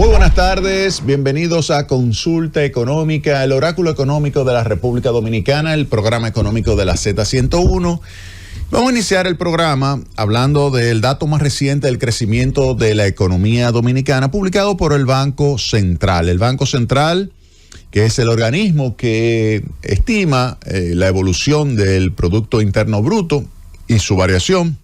Muy buenas tardes, bienvenidos a Consulta Económica, el oráculo económico de la República Dominicana, el programa económico de la Z101. Vamos a iniciar el programa hablando del dato más reciente del crecimiento de la economía dominicana, publicado por el Banco Central. El Banco Central, que es el organismo que estima la evolución del Producto Interno Bruto y su variación,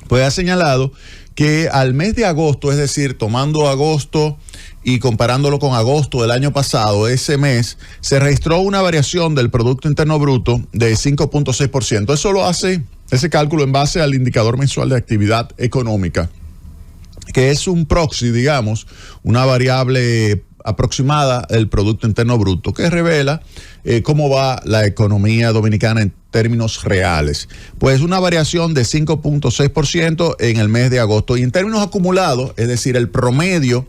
pues ha señalado que al mes de agosto, es decir, tomando agosto y comparándolo con agosto del año pasado, ese mes se registró una variación del Producto Interno Bruto de 5.6%. Eso lo hace, ese cálculo, en base al indicador mensual de actividad económica, que es un proxy, digamos, una variable aproximada del Producto Interno Bruto, que revela cómo va la economía dominicana en términos reales. Pues una variación de 5.6% en el mes de agosto. Y en términos acumulados, es decir, el promedio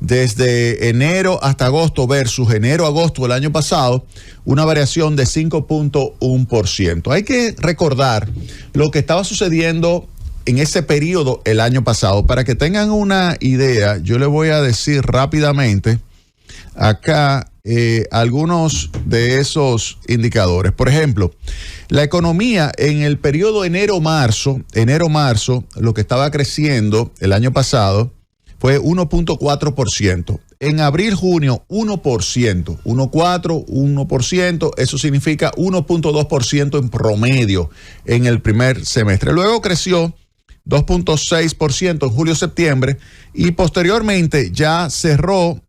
desde enero hasta agosto versus enero-agosto del año pasado, una variación de 5.1%. Hay que recordar lo que estaba sucediendo en ese periodo el año pasado. Para que tengan una idea, yo les voy a decir rápidamente acá algunos de esos indicadores. Por ejemplo, la economía en el periodo enero-marzo, lo que estaba creciendo el año pasado fue 1.4%. En abril-junio, 1%. 1.4%, eso significa 1.2% en promedio en el primer semestre. Luego creció 2.6% en julio-septiembre y posteriormente ya cerró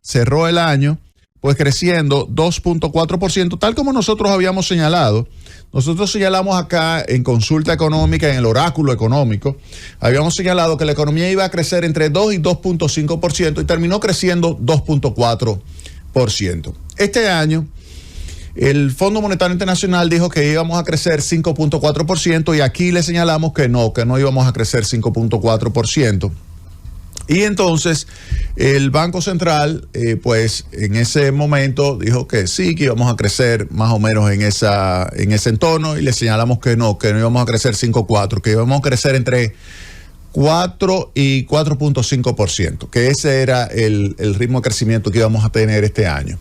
el año pues creciendo 2.4%, tal como nosotros habíamos señalado. Nosotros señalamos acá en Consulta Económica, en el oráculo económico, habíamos señalado que la economía iba a crecer entre 2 y 2.5% y terminó creciendo 2.4%. Este año, el Fondo Monetario Internacional dijo que íbamos a crecer 5.4% y aquí le señalamos que no íbamos a crecer 5.4%. Y entonces el Banco Central, pues en ese momento dijo que sí, que íbamos a crecer más o menos en ese entorno, y le señalamos que no íbamos a crecer 5.4%, que íbamos a crecer entre 4 y 4.5%, que ese era el ritmo de crecimiento que íbamos a tener este año.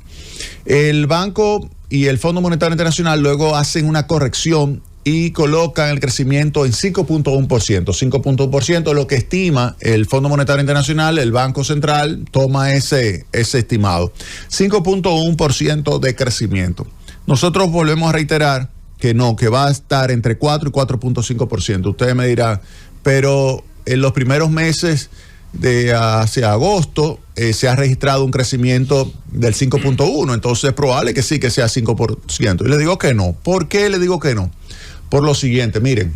El Banco y el Fondo Monetario Internacional luego hacen una corrección y colocan el crecimiento en 5.1%. 5.1%, lo que estima el Fondo Monetario Internacional, el Banco Central toma ese estimado. 5.1% de crecimiento. Nosotros volvemos a reiterar que va a estar entre 4 y 4.5%. Ustedes me dirán, pero en los primeros meses de hacia agosto se ha registrado un crecimiento del 5.1%, entonces es probable que sí, que sea 5%. Y le digo que no. ¿Por qué le digo que no? Por lo siguiente, miren,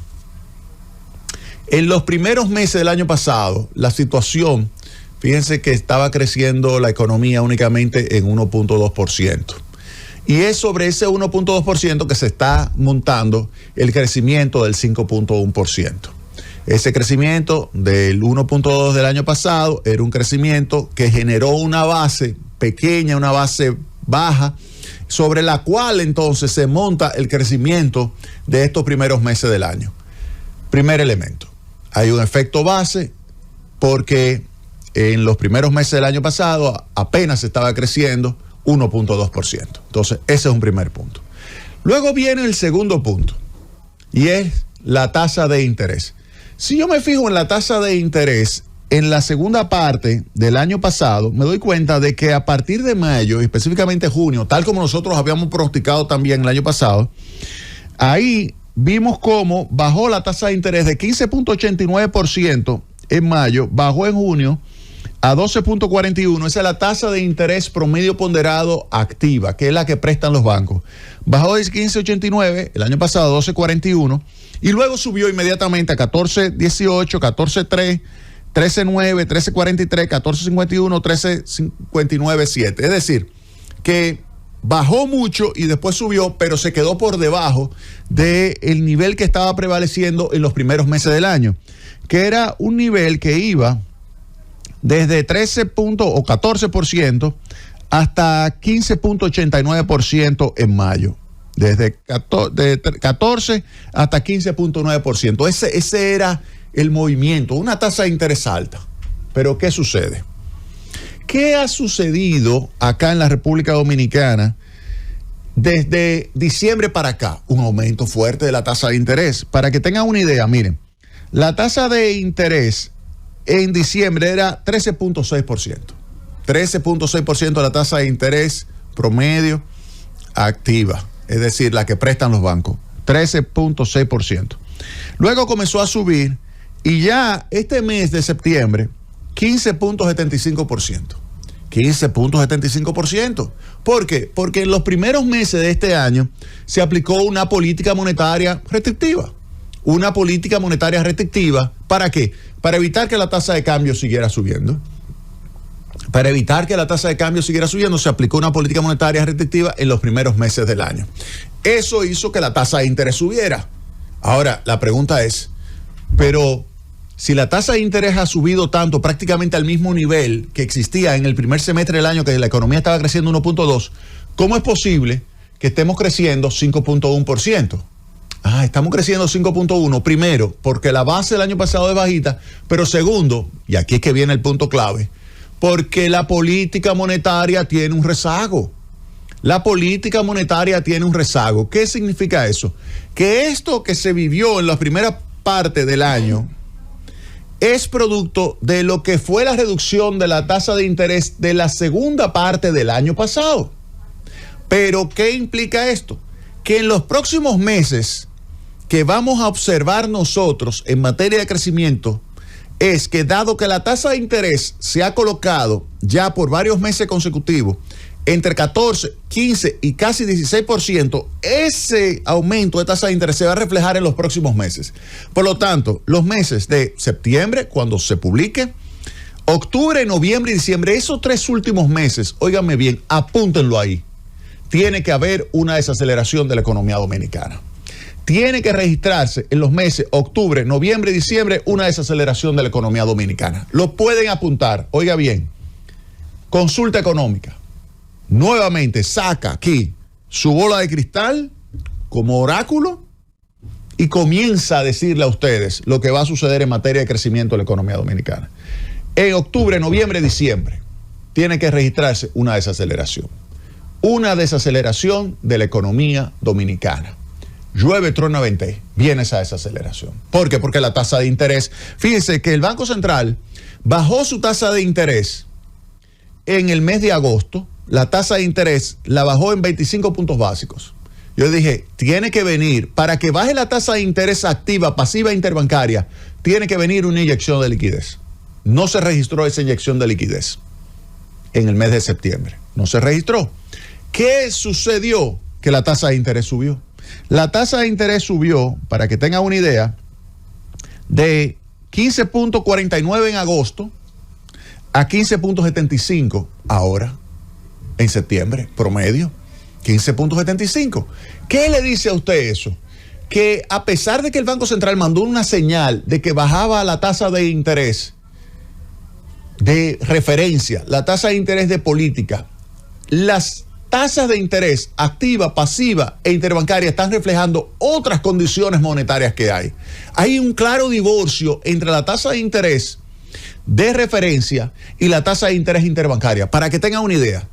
en los primeros meses del año pasado, la situación, fíjense que estaba creciendo la economía únicamente en 1.2%. Y es sobre ese 1.2% que se está montando el crecimiento del 5.1%. Ese crecimiento del 1.2 del año pasado era un crecimiento que generó una base pequeña, una base baja, sobre la cual entonces se monta el crecimiento de estos primeros meses del año. Primer elemento, hay un efecto base porque en los primeros meses del año pasado apenas estaba creciendo 1.2%. Entonces, ese es un primer punto. Luego viene el segundo punto y es la tasa de interés. Si yo me fijo en la tasa de interés, en la segunda parte del año pasado, me doy cuenta de que a partir de mayo, específicamente junio, tal como nosotros habíamos pronosticado también el año pasado, ahí vimos cómo bajó la tasa de interés de 15.89% en mayo, bajó en junio a 12.41%. Esa es la tasa de interés promedio ponderado activa, que es la que prestan los bancos. Bajó de 15.89 el año pasado a 12.41 y luego subió inmediatamente a 14.18, 14.3, 13.9, 13.43, 14.51, 13.59.7. Es decir, que bajó mucho y después subió, pero se quedó por debajo del nivel que estaba prevaleciendo en los primeros meses del año, que era un nivel que iba desde 14% hasta 15.89% en mayo. Desde 14 hasta 15.9%. Ese era el movimiento, una tasa de interés alta. Pero ¿qué sucede? ¿Qué ha sucedido acá en la República Dominicana desde diciembre para acá? Un aumento fuerte de la tasa de interés. Para que tengan una idea, miren, la tasa de interés en diciembre era 13.6%. 13.6% la tasa de interés promedio activa, es decir, la que prestan los bancos. 13.6%. Luego comenzó a subir y ya este mes de septiembre, 15.75%. 15.75%. ¿Por qué? Porque en los primeros meses de este año se aplicó una política monetaria restrictiva. Una política monetaria restrictiva, ¿para qué? Para evitar que la tasa de cambio siguiera subiendo. Para evitar que la tasa de cambio siguiera subiendo, se aplicó una política monetaria restrictiva en los primeros meses del año. Eso hizo que la tasa de interés subiera. Ahora, la pregunta es, pero si la tasa de interés ha subido tanto, prácticamente al mismo nivel que existía en el primer semestre del año, que la economía estaba creciendo 1.2, ¿cómo es posible que estemos creciendo 5.1%? Estamos creciendo 5.1, primero, porque la base del año pasado es bajita, pero segundo, y aquí es que viene el punto clave, porque la política monetaria tiene un rezago. La política monetaria tiene un rezago. ¿Qué significa eso? Que esto que se vivió en la primera parte del año es producto de lo que fue la reducción de la tasa de interés de la segunda parte del año pasado. Pero, ¿qué implica esto? Que en los próximos meses que vamos a observar nosotros en materia de crecimiento, es que dado que la tasa de interés se ha colocado ya por varios meses consecutivos entre 14, 15 y casi 16%, ese aumento de tasa de interés se va a reflejar en los próximos meses. Por lo tanto, los meses de septiembre, cuando se publique, octubre, noviembre y diciembre, esos 3 últimos meses, óiganme bien, apúntenlo ahí, tiene que haber una desaceleración de la economía dominicana. Tiene que registrarse en los meses octubre, noviembre y diciembre una desaceleración de la economía dominicana. Lo pueden apuntar, oiga bien, Consulta Económica. Nuevamente saca aquí su bola de cristal como oráculo y comienza a decirle a ustedes lo que va a suceder en materia de crecimiento de la economía dominicana. En octubre, noviembre, diciembre tiene que registrarse una desaceleración. Una desaceleración de la economía dominicana. Llueve, truena, vente, viene esa desaceleración. ¿Por qué? Porque la tasa de interés, fíjense que el Banco Central bajó su tasa de interés en el mes de agosto. La tasa de interés la bajó en 25 puntos básicos. Yo dije, tiene que venir, para que baje la tasa de interés activa, pasiva e interbancaria, tiene que venir una inyección de liquidez. No se registró esa inyección de liquidez en el mes de septiembre. No se registró. ¿Qué sucedió? Que la tasa de interés subió. La tasa de interés subió, para que tengan una idea, de 15.49 en agosto a 15.75 ahora. En septiembre, promedio, 15.75. ¿Qué le dice a usted eso? Que a pesar de que el Banco Central mandó una señal de que bajaba la tasa de interés de referencia, la tasa de interés de política, las tasas de interés activa, pasiva e interbancaria están reflejando otras condiciones monetarias que hay. Hay un claro divorcio entre la tasa de interés de referencia y la tasa de interés interbancaria. Para que tengan una idea,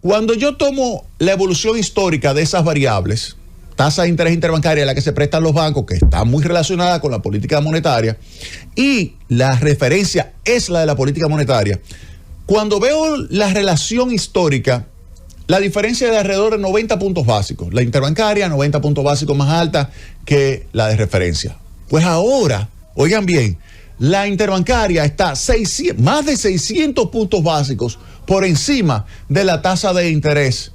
cuando yo tomo la evolución histórica de esas variables, tasa de interés interbancaria a la que se prestan los bancos, que está muy relacionada con la política monetaria, y la referencia es la de la política monetaria, cuando veo la relación histórica, la diferencia es de alrededor de 90 puntos básicos. La interbancaria, 90 puntos básicos más alta que la de referencia. Pues ahora, oigan bien, la interbancaria está más de 600 puntos básicos por encima de la tasa de interés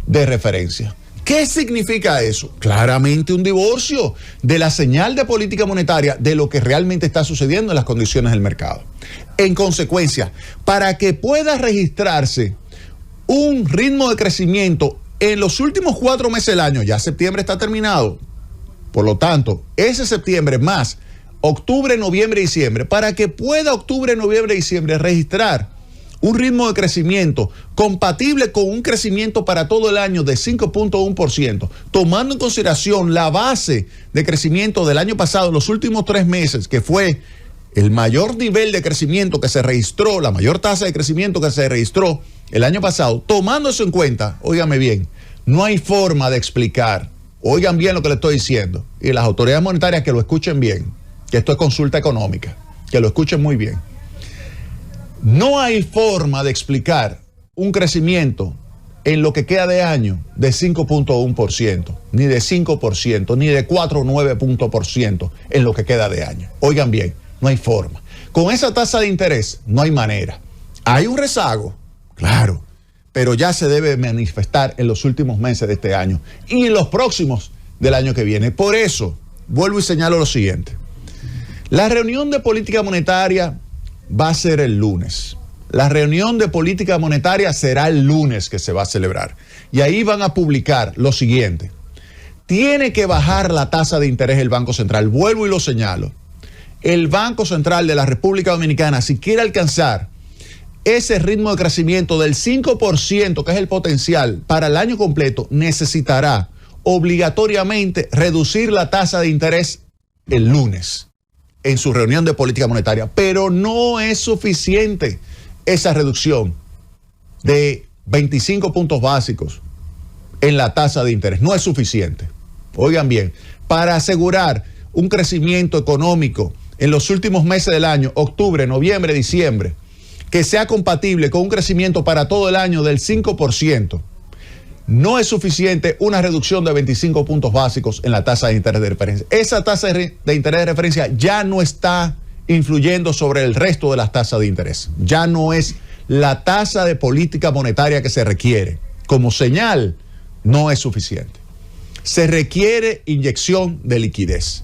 de referencia. ¿Qué significa eso? Claramente un divorcio de la señal de política monetaria de lo que realmente está sucediendo en las condiciones del mercado. En consecuencia, para que pueda registrarse un ritmo de crecimiento en los últimos 4 meses del año, ya septiembre está terminado, por lo tanto, ese septiembre más octubre, noviembre y diciembre, para que pueda octubre, noviembre y diciembre registrar un ritmo de crecimiento compatible con un crecimiento para todo el año de 5.1%, tomando en consideración la base de crecimiento del año pasado, los últimos 3 meses, que fue el mayor nivel de crecimiento que se registró, la mayor tasa de crecimiento que se registró el año pasado, tomando eso en cuenta, óigame bien, no hay forma de explicar, oigan bien lo que le estoy diciendo, y las autoridades monetarias que lo escuchen bien, que esto es consulta económica, que lo escuchen muy bien. No hay forma de explicar un crecimiento en lo que queda de año de 5.1%, ni de 5%, ni de 4,9% en lo que queda de año. Oigan bien, no hay forma. Con esa tasa de interés no hay manera. Hay un rezago, claro, pero ya se debe manifestar en los últimos meses de este año y en los próximos del año que viene. Por eso, vuelvo y señalo lo siguiente. La reunión de política monetaria va a ser el lunes. La reunión de política monetaria será el lunes que se va a celebrar. Y ahí van a publicar lo siguiente. Tiene que bajar la tasa de interés el Banco Central. Vuelvo y lo señalo. El Banco Central de la República Dominicana, si quiere alcanzar ese ritmo de crecimiento del 5%, que es el potencial para el año completo, necesitará obligatoriamente reducir la tasa de interés el lunes en su reunión de política monetaria. Pero no es suficiente esa reducción de 25 puntos básicos en la tasa de interés. No es suficiente. Oigan bien, para asegurar un crecimiento económico en los últimos meses del año, octubre, noviembre, diciembre, que sea compatible con un crecimiento para todo el año del 5%, no es suficiente una reducción de 25 puntos básicos en la tasa de interés de referencia. Esa tasa de interés de referencia ya no está influyendo sobre el resto de las tasas de interés. Ya no es la tasa de política monetaria que se requiere. Como señal, no es suficiente. Se requiere inyección de liquidez.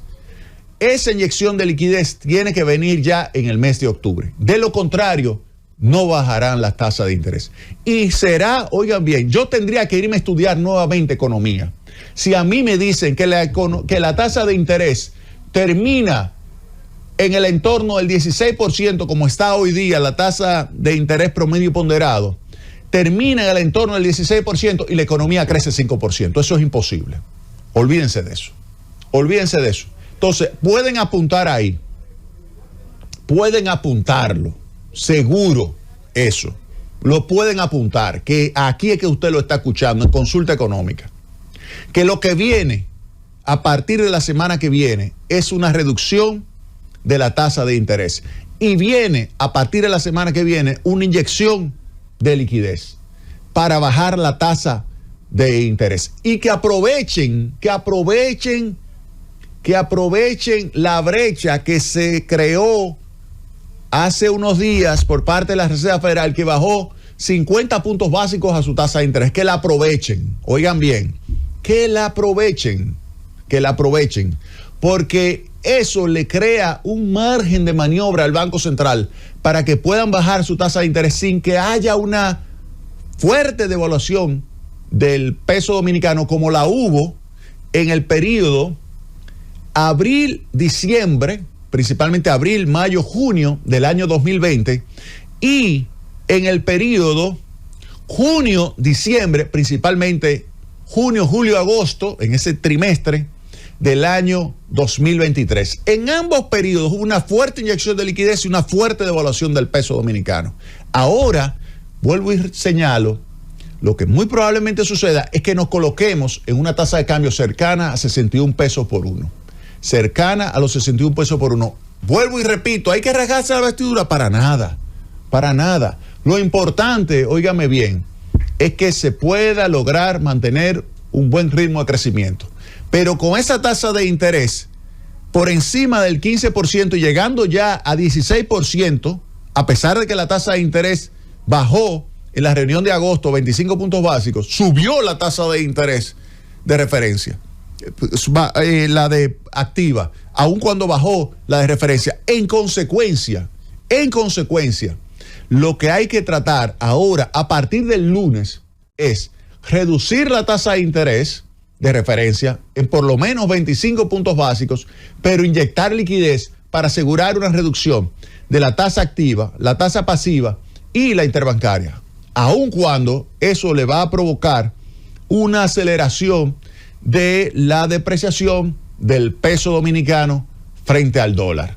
Esa inyección de liquidez tiene que venir ya en el mes de octubre. De lo contrario, no bajarán las tasas de interés. Y será, oigan bien, yo tendría que irme a estudiar nuevamente economía. Si a mí me dicen que la tasa de interés termina en el entorno del 16%, como está hoy día la tasa de interés promedio ponderado, termina en el entorno del 16% y la economía crece 5%. Eso es imposible. Olvídense de eso. Olvídense de eso. Entonces, pueden apuntar ahí. Pueden apuntarlo. Seguro eso. Lo pueden apuntar. Que aquí es que usted lo está escuchando en Consulta Económica. Que lo que viene a partir de la semana que viene es una reducción de la tasa de interés. Y viene a partir de la semana que viene una inyección de liquidez para bajar la tasa de interés. Y que aprovechen la brecha que se creó hace unos días por parte de la Reserva Federal, que bajó 50 puntos básicos a su tasa de interés. Que la aprovechen. Oigan bien, que la aprovechen. Porque eso le crea un margen de maniobra al Banco Central para que puedan bajar su tasa de interés sin que haya una fuerte devaluación del peso dominicano como la hubo en el periodo abril-diciembre, principalmente abril, mayo, junio del año 2020, y en el periodo junio-diciembre, principalmente junio, julio, agosto, en ese trimestre del año 2023. En ambos periodos hubo una fuerte inyección de liquidez y una fuerte devaluación del peso dominicano. Ahora, vuelvo y señalo, lo que muy probablemente suceda es que nos coloquemos en una tasa de cambio cercana a 61 pesos por uno. Cercana a los 61 pesos por uno. Vuelvo y repito, ¿hay que rasgarse la vestidura? Para nada, para nada. Lo importante, óigame bien, es que se pueda lograr mantener un buen ritmo de crecimiento. Pero con esa tasa de interés por encima del 15% y llegando ya a 16%, a pesar de que la tasa de interés bajó en la reunión de agosto 25 puntos básicos, subió la tasa de interés de referencia, la de activa, aun cuando bajó la de referencia. En consecuencia, lo que hay que tratar ahora, a partir del lunes, es reducir la tasa de interés de referencia en por lo menos 25 puntos básicos, pero inyectar liquidez para asegurar una reducción de la tasa activa, la tasa pasiva y la interbancaria, aun cuando eso le va a provocar una aceleración de la depreciación del peso dominicano frente al dólar.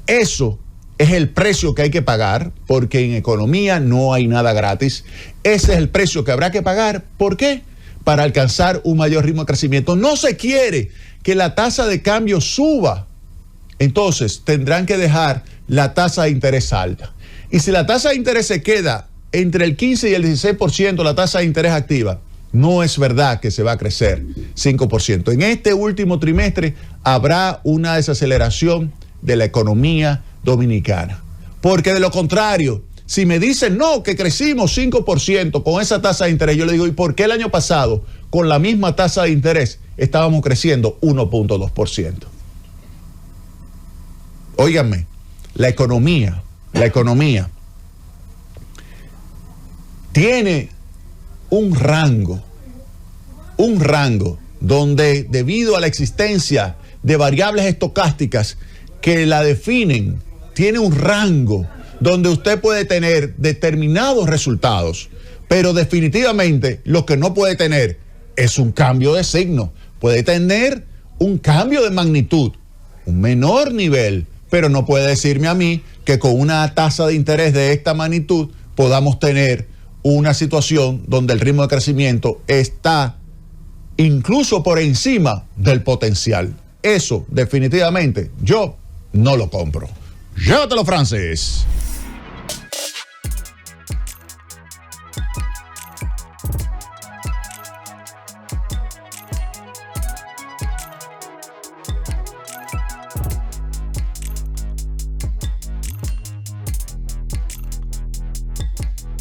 Eso es el precio que hay que pagar, porque en economía no hay nada gratis. Ese es el precio que habrá que pagar. ¿Por qué? Para alcanzar un mayor ritmo de crecimiento. No se quiere que la tasa de cambio suba. Entonces tendrán que dejar la tasa de interés alta. Y si la tasa de interés se queda entre el 15 y el 16%, la tasa de interés activa, no es verdad que se va a crecer 5%. En este último trimestre habrá una desaceleración de la economía dominicana. Porque de lo contrario, si me dicen no, que crecimos 5% con esa tasa de interés, yo le digo, ¿y por qué el año pasado, con la misma tasa de interés, estábamos creciendo 1.2%? Óiganme, la economía tiene un rango donde, debido a la existencia de variables estocásticas que la definen, tiene un rango donde usted puede tener determinados resultados, pero definitivamente lo que no puede tener es un cambio de signo. Puede tener un cambio de magnitud, un menor nivel, pero no puede decirme a mí que con una tasa de interés de esta magnitud podamos tener una situación donde el ritmo de crecimiento está incluso por encima del potencial. Eso definitivamente yo no lo compro. Llévatelo, Francis.